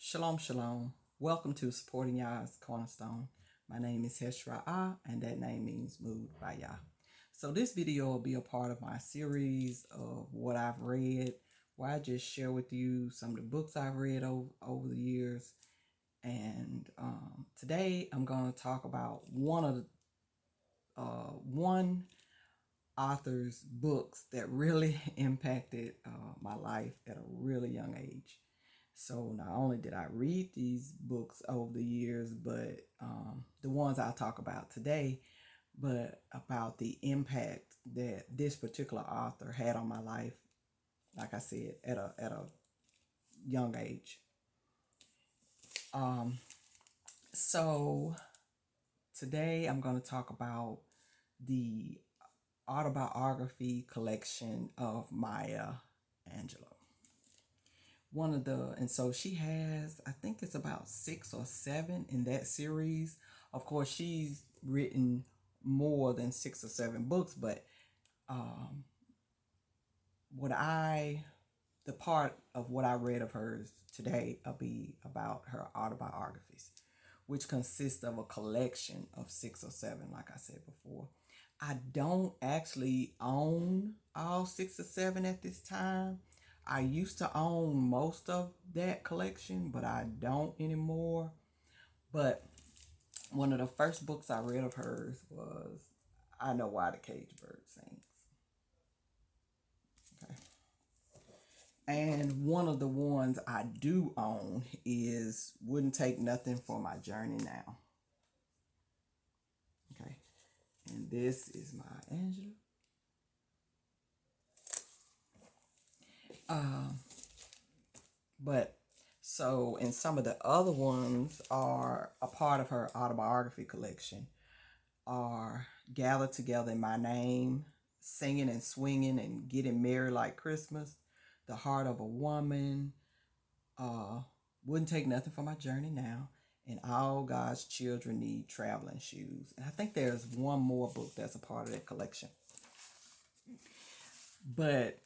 Shalom, shalom. Welcome to Supporting Yah's Cornerstone. My name is Heshra'ah, and that name means moved by Yah. So this video will be a part of my series of what I've read, where I just share with you some of the books I've read over the years. And today I'm going to talk about one author's books that really impacted my life at a really young age. So not only did I read these books over the years, but the ones I'll talk about today, but about the impact that this particular author had on my life, like I said, at a young age. So today I'm going to talk about the Autobiography collection of Maya Angelou. And so she has, I think it's about 6 or 7 in that series. Of course, she's written more than 6 or 7 books, but the part of what I read of hers today will be about her autobiographies, which consist of a collection of 6 or 7, like I said before. I don't actually own all 6 or 7 at this time. I used to own most of that collection, but I don't anymore. But one of the first books I read of hers was I Know Why the Caged Bird Sings. Okay. And one of the ones I do own is Wouldn't Take Nothing for My Journey Now. Okay. And this is Maya Angelou. But so, and some of the other ones are a part of her autobiography collection are Gathered Together in My Name, Singing and Swinging and Getting Married Like Christmas, The Heart of a Woman, Wouldn't Take Nothing for My Journey Now, and All God's Children Need Traveling Shoes. And I think there's one more book that's a part of that collection. But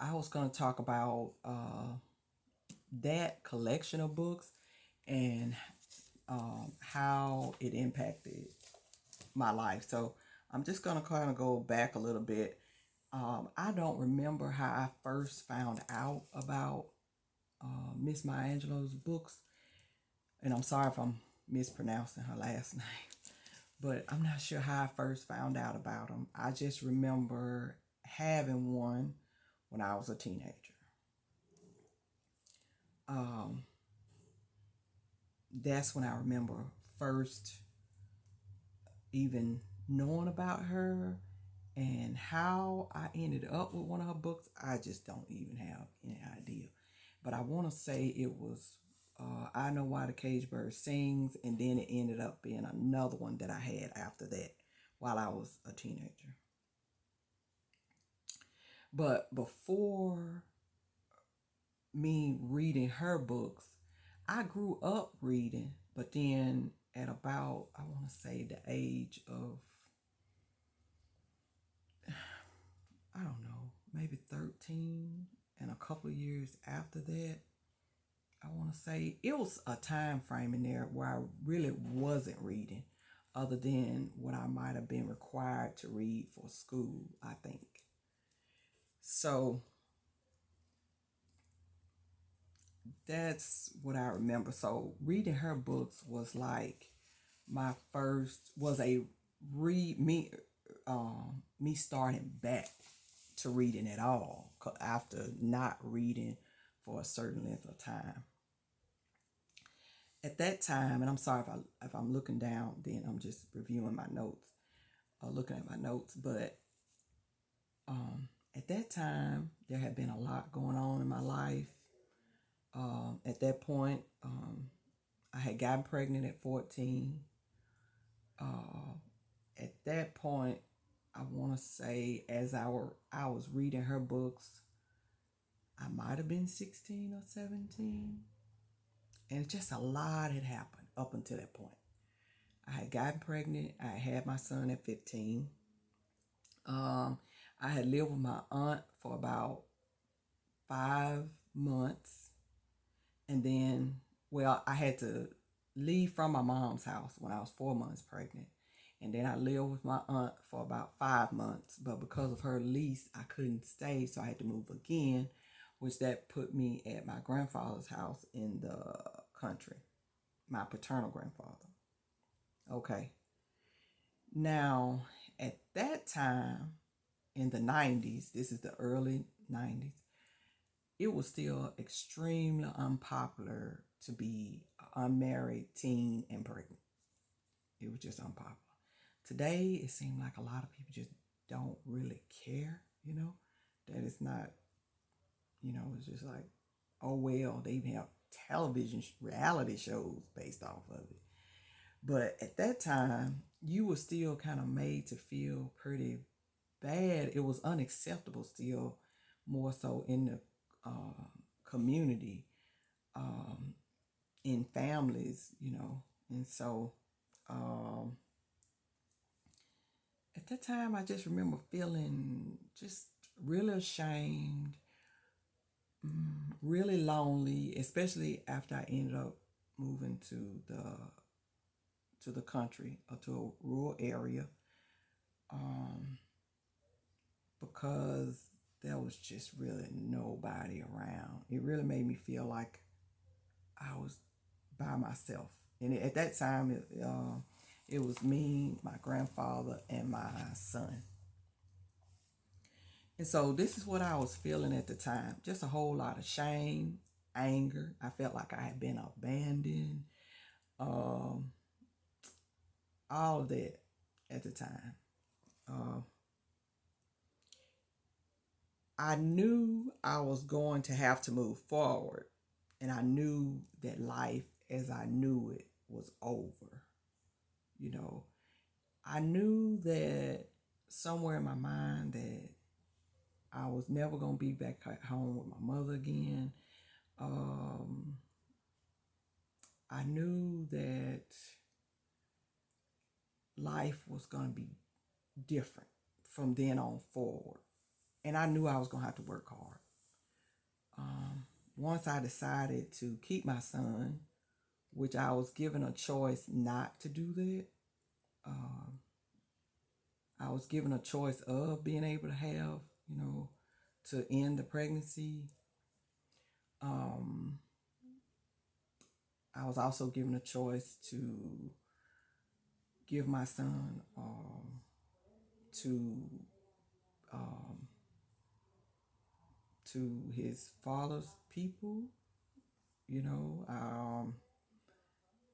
I was going to talk about that collection of books and how it impacted my life. So I'm just going to kind of go back a little bit. I don't remember how I first found out about Miss Maya Angelou's books. And I'm sorry if I'm mispronouncing her last name. But I'm not sure how I first found out about them. I just remember having one when I was a teenager. That's when I remember first even knowing about her, and how I ended up with one of her books, I just don't even have any idea. But I want to say it was I Know Why the Caged Bird Sings, and then it ended up being another one that I had after that while I was a teenager. But before me reading her books, I grew up reading, but then at about, I want to say the age of, I don't know, maybe 13, and a couple of years after that, I want to say it was a time frame in there where I really wasn't reading other than what I might have been required to read for school, I think. So that's what I remember. So reading her books was like my first, was a me starting back to reading at all after not reading for a certain length of time. At that time, and I'm sorry if I'm looking down, then I'm just reviewing my notes, looking at my notes. But at that time, there had been a lot going on in my life. At that point, I had gotten pregnant at 14. At that point, I want to say as I was reading her books, I might have been 16 or 17. And just a lot had happened up until that point. I had gotten pregnant. I had my son at 15. I had lived with my aunt for about 5 months. And then, well, I had to leave from my mom's house when I was 4 months pregnant. And then I lived with my aunt for about 5 months. But because of her lease, I couldn't stay. So I had to move again, which that put me at my grandfather's house in the country, my paternal grandfather. Okay. Now, at that time in the 90s, this is the early 90s, it was still extremely unpopular to be an unmarried teen and pregnant. It was just unpopular. Today, it seems like a lot of people just don't really care, that it's not, it's just like, oh, well, they even have television reality shows based off of it. But at that time, you were still kind of made to feel pretty bad. It was unacceptable still, more so in the community, in families, And so at that time, I just remember feeling just really ashamed, really lonely, especially after I ended up moving to the country or to a rural area, because there was just really nobody around. It really made me feel like I was by myself. And at that time, it was me, my grandfather, and my son. And so this is what I was feeling at the time. Just a whole lot of shame, anger. I felt like I had been abandoned. All of that at the time. I knew I was going to have to move forward. And I knew that life as I knew it was over. I knew that somewhere in my mind that I was never going to be back at home with my mother again. I knew that life was going to be different from then on forward. And I knew I was going to have to work hard. Once I decided to keep my son, which I was given a choice not to do that, I was given a choice of being able to have, to end the pregnancy. I was also given a choice to give my son to his father's people.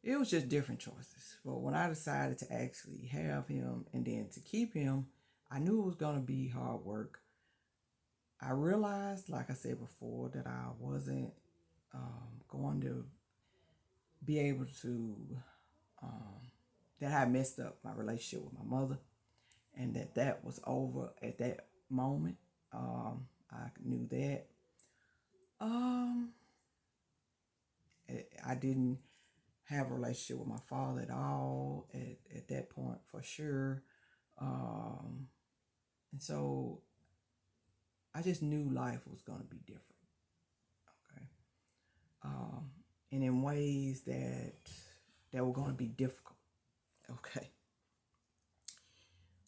It was just different choices. But when I decided to actually have him and then to keep him, I knew it was going to be hard work. I realized, like I said before, that I wasn't going to be able to, that I messed up my relationship with my mother, and that was over at that moment. I knew that. I didn't have a relationship with my father at all at that point, for sure. And so I just knew life was going to be different. Okay. And in ways that were going to be difficult. Okay.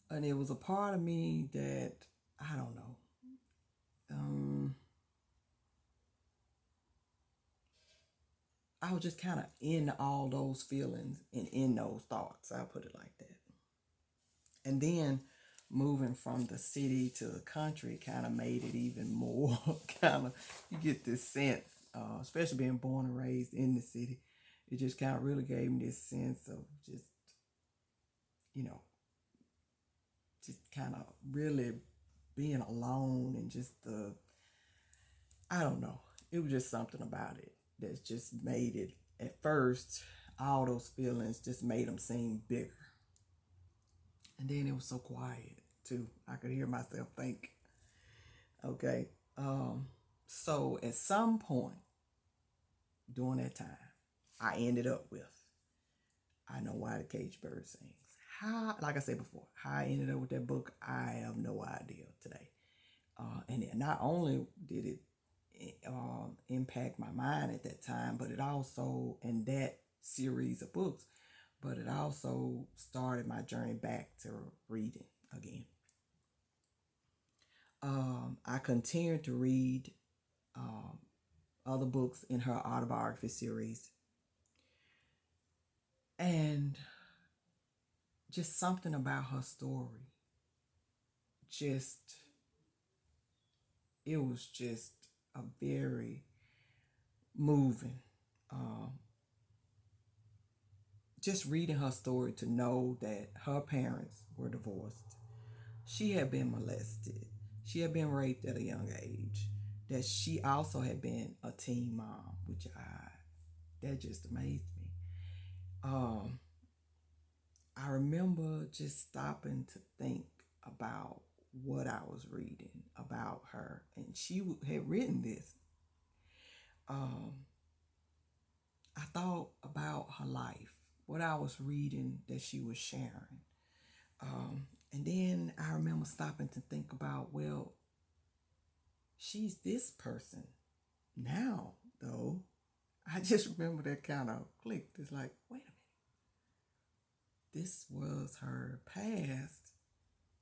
And it was a part of me that, I don't know, I was just kind of in all those feelings and in those thoughts. I'll put it like that. And then moving from the city to the country kind of made it even more kind of, you get this sense, especially being born and raised in the city, it just kind of really gave me this sense of just, just kind of really being alone, and just I don't know, it was just something about it that just made it, at first, all those feelings just made them seem bigger. And then it was so quiet too. I could hear myself think. Okay. So at some point during that time, I ended up with I Know Why the Caged Bird Sings. How, like I said before, how I ended up with that book, I have no idea today. And not only did it impact my mind at that time, but it also, in that series of books, but it also started my journey back to reading again. I continued to read other books in her autobiography series, and just something about her story, just it was just a very moving. Um, just reading her story, to know that her parents were divorced, she had been molested, she had been raped at a young age, that she also had been a teen mom, which that just amazed me. Um, I remember just stopping to think about what I was reading about her, and she had written this. Um, I thought about her life, what I was reading that she was sharing. And then I remember stopping to think about, well, she's this person now, though. I just remember that kind of clicked. It's like, wait a minute. This was her past,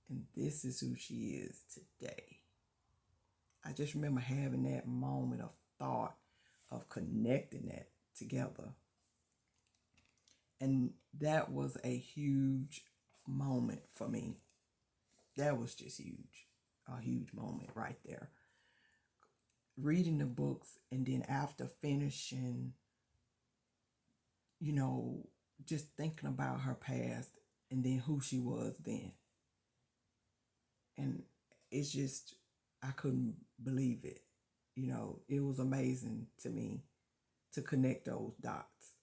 and this is who she is today. I just remember having that moment of thought, of connecting that together. And that was a huge moment for me. That was just huge. A huge moment right there. Reading the books, and then after finishing, just thinking about her past and then who she was then. And it's just, I couldn't believe it. It was amazing to me to connect those dots.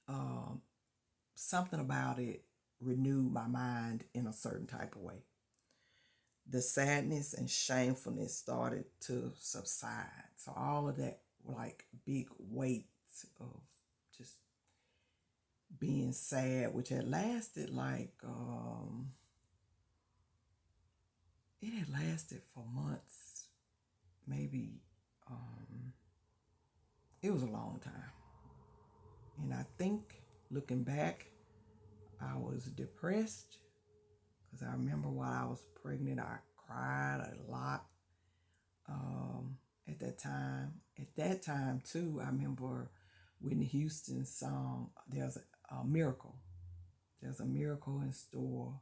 Um, Something about it renewed my mind in a certain type of way. The sadness and shamefulness started to subside. So all of that, like big weights of just being sad, which had lasted it had lasted for months, maybe. It was a long time. And I think, looking back, I was depressed, because I remember while I was pregnant, I cried a lot at that time. At that time, too, I remember Whitney Houston's song, There's a Miracle. There's a Miracle in Store,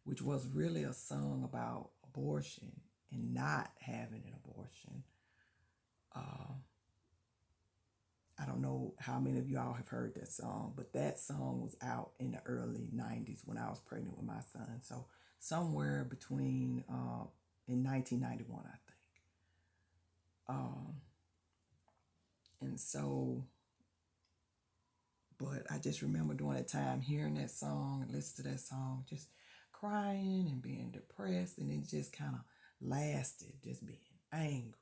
which was really a song about abortion and not having an abortion. I don't know how many of y'all have heard that song, but that song was out in the early 90s when I was pregnant with my son. So somewhere between, in 1991, I think. And so, but I just remember during that time hearing that song and listening to that song, just crying and being depressed, and it just kind of lasted, just being angry,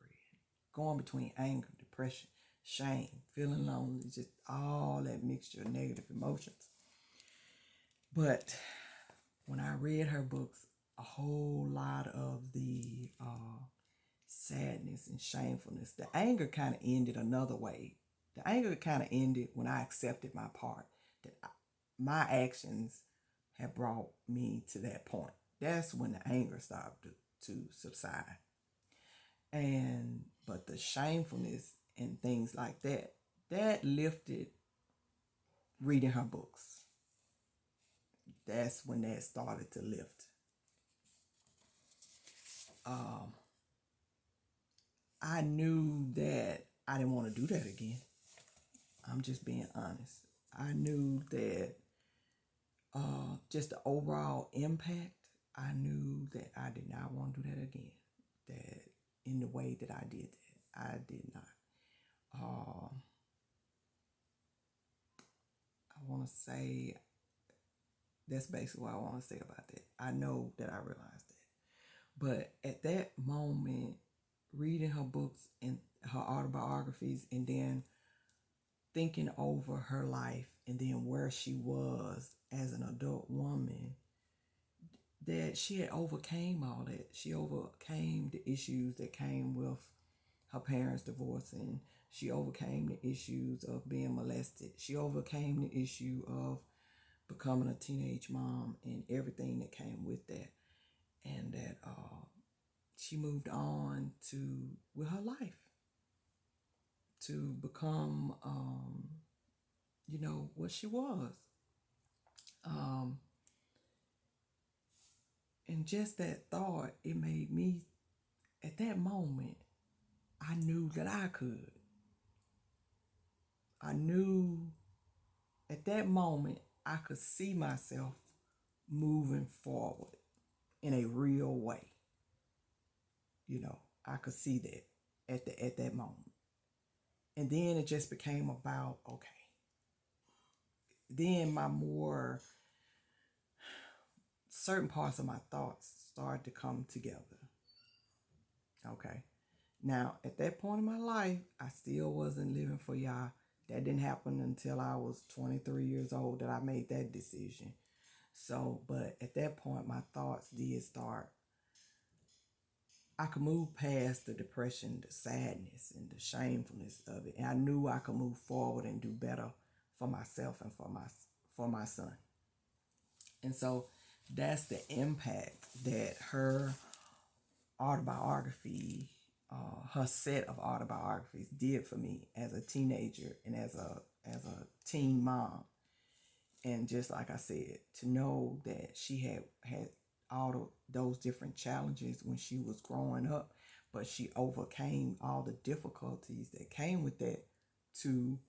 going between anger, depression, shame, feeling lonely, just all that mixture of negative emotions. But when I read her books, a whole lot of the sadness and shamefulness, the anger kind of ended another way. The anger kind of ended when I accepted my part, that my actions have brought me to that point. That's when the anger started to subside. But the shamefulness and things like that, that lifted reading her books. That's when that started to lift. I knew that I didn't want to do that again. I'm just being honest. I knew that just the overall impact, I knew that I did not want to do that again. That in the way that I did that, I did not. I want to say, that's basically what I want to say about that. I know that I realized that. But at that moment, reading her books and her autobiographies, and then thinking over her life, and then where she was as an adult woman, that she had overcame all that. She overcame the issues that came with her parents divorcing. She overcame the issues of being molested. She overcame the issue of becoming a teenage mom and everything that came with that. And that she moved on to with her life to become, what she was. Um, and just that thought, it made me, at that moment, I knew that I could. I knew at that moment I could see myself moving forward in a real way. I could see that at that moment. And then it just became about, okay. Then my more certain parts of my thoughts started to come together. Okay. Now, at that point in my life, I still wasn't living for y'all. That didn't happen until I was 23 years old that I made that decision. So, but at that point, my thoughts did start. I could move past the depression, the sadness, and the shamefulness of it. And I knew I could move forward and do better for myself and for my son. And so that's the impact that her autobiography, her set of autobiographies did for me as a teenager and as a teen mom. And just like I said, to know that she had all those different challenges when she was growing up, but she overcame all the difficulties that came with that to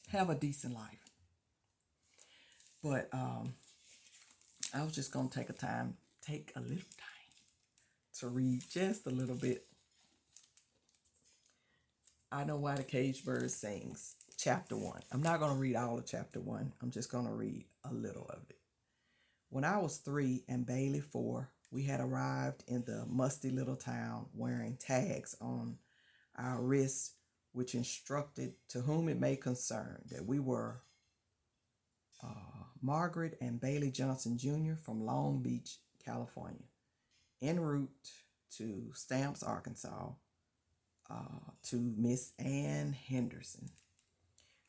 have a decent life. But I was just gonna take a little time to read just a little bit. I Know Why the Caged Bird Sings, chapter 1. I'm not gonna read all of chapter 1. I'm just gonna read a little of it. When I was 3 and Bailey 4, we had arrived in the musty little town wearing tags on our wrists, which instructed to whom it may concern that we were Margaret and Bailey Johnson Jr. from Long Beach, California, en route to Stamps, Arkansas, to Miss Ann Henderson.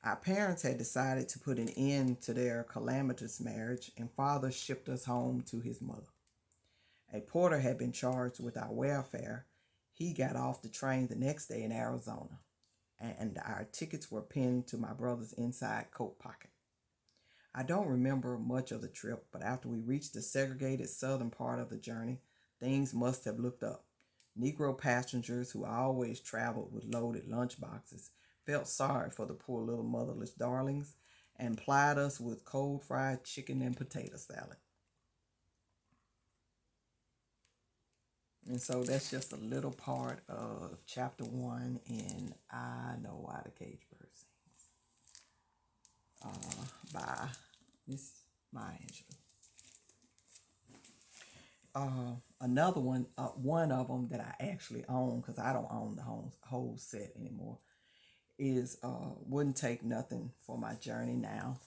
Our parents had decided to put an end to their calamitous marriage, and father shipped us home to his mother. A porter had been charged with our welfare. He got off the train the next day in Arizona, and our tickets were pinned to my brother's inside coat pocket. I don't remember much of the trip, but after we reached the segregated southern part of the journey, things must have looked up. Negro passengers who always traveled with loaded lunchboxes felt sorry for the poor little motherless darlings and plied us with cold fried chicken and potato salad. And so that's just a little part of chapter 1 in I Know Why the Caged Bird Sings, by Miss Maya Angelou. Another one of them that I actually own, because I don't own the whole set anymore, is Wouldn't Take Nothing for My Journey Now.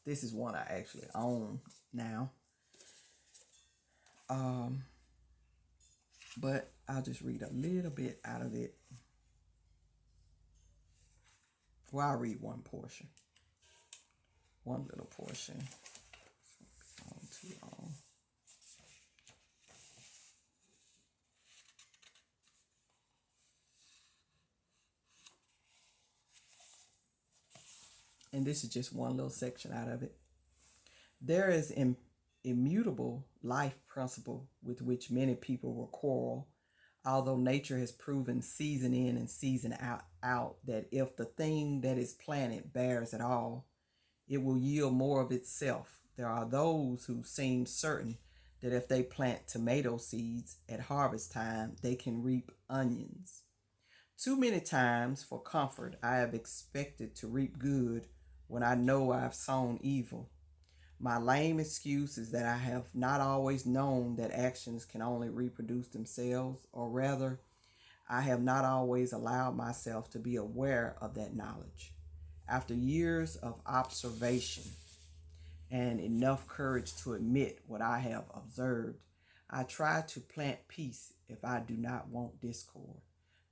This is one I actually own now. But I'll just read a little bit out of it. Well, I'll read one portion. One little portion. Too long. And this is just one little section out of it. There is an immutable life principle with which many people will quarrel, although nature has proven season in and season out that if the thing that is planted bears at all, it will yield more of itself. There are those who seem certain that if they plant tomato seeds at harvest time, they can reap onions. Too many times, for comfort, I have expected to reap good when I know I've sown evil. My lame excuse is that I have not always known that actions can only reproduce themselves, or rather, I have not always allowed myself to be aware of that knowledge. After years of observation and enough courage to admit what I have observed, I try to plant peace if I do not want discord,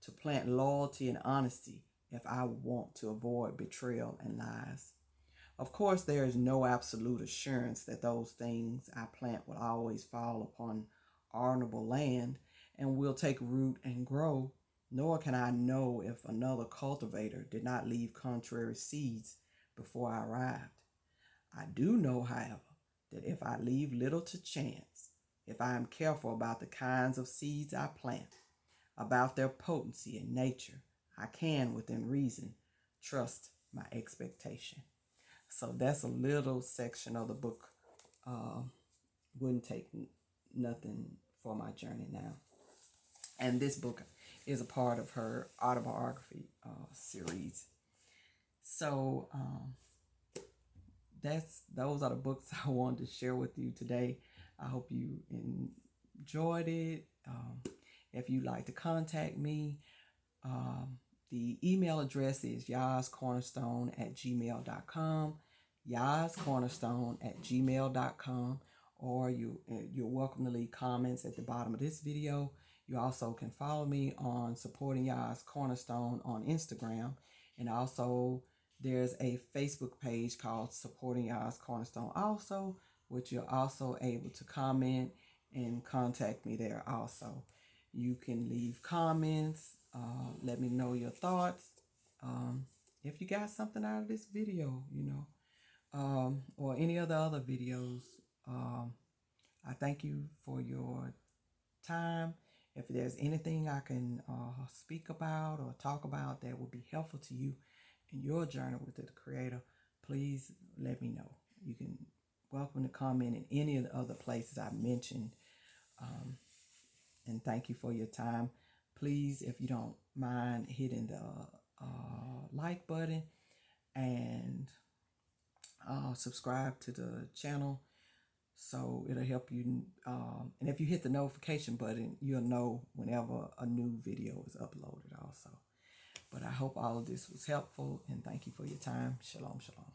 to plant loyalty and honesty if I want to avoid betrayal and lies. Of course, there is no absolute assurance that those things I plant will always fall upon honorable land and will take root and grow, nor can I know if another cultivator did not leave contrary seeds before I arrived. I do know, however, that if I leave little to chance, if I am careful about the kinds of seeds I plant, about their potency and nature, I can, within reason, trust my expectation. So that's a little section of the book. Uh, wouldn't take nothing for my journey now. And this book is a part of her autobiography series. So those are the books I wanted to share with you today. I hope you enjoyed it. If you'd like to contact me, the email address is yazcornerstone@gmail.com, yazcornerstone@gmail.com, or you're welcome to leave comments at the bottom of this video. You also can follow me on Supporting Yaz Cornerstone on Instagram, and also there's a Facebook page called Supporting Yaz Cornerstone also, which you're also able to comment and contact me there also. You can leave comments, let me know your thoughts. If you got something out of this video, or any of the other videos, I thank you for your time. If there's anything I can speak about or talk about that would be helpful to you in your journey with the Creator, please let me know. You can welcome to comment in any of the other places I mentioned. And thank you for your time. Please, if you don't mind, hitting the like button and subscribe to the channel, so it'll help you. And if you hit the notification button, you'll know whenever a new video is uploaded also. But I hope all of this was helpful, and thank you for your time. Shalom, shalom.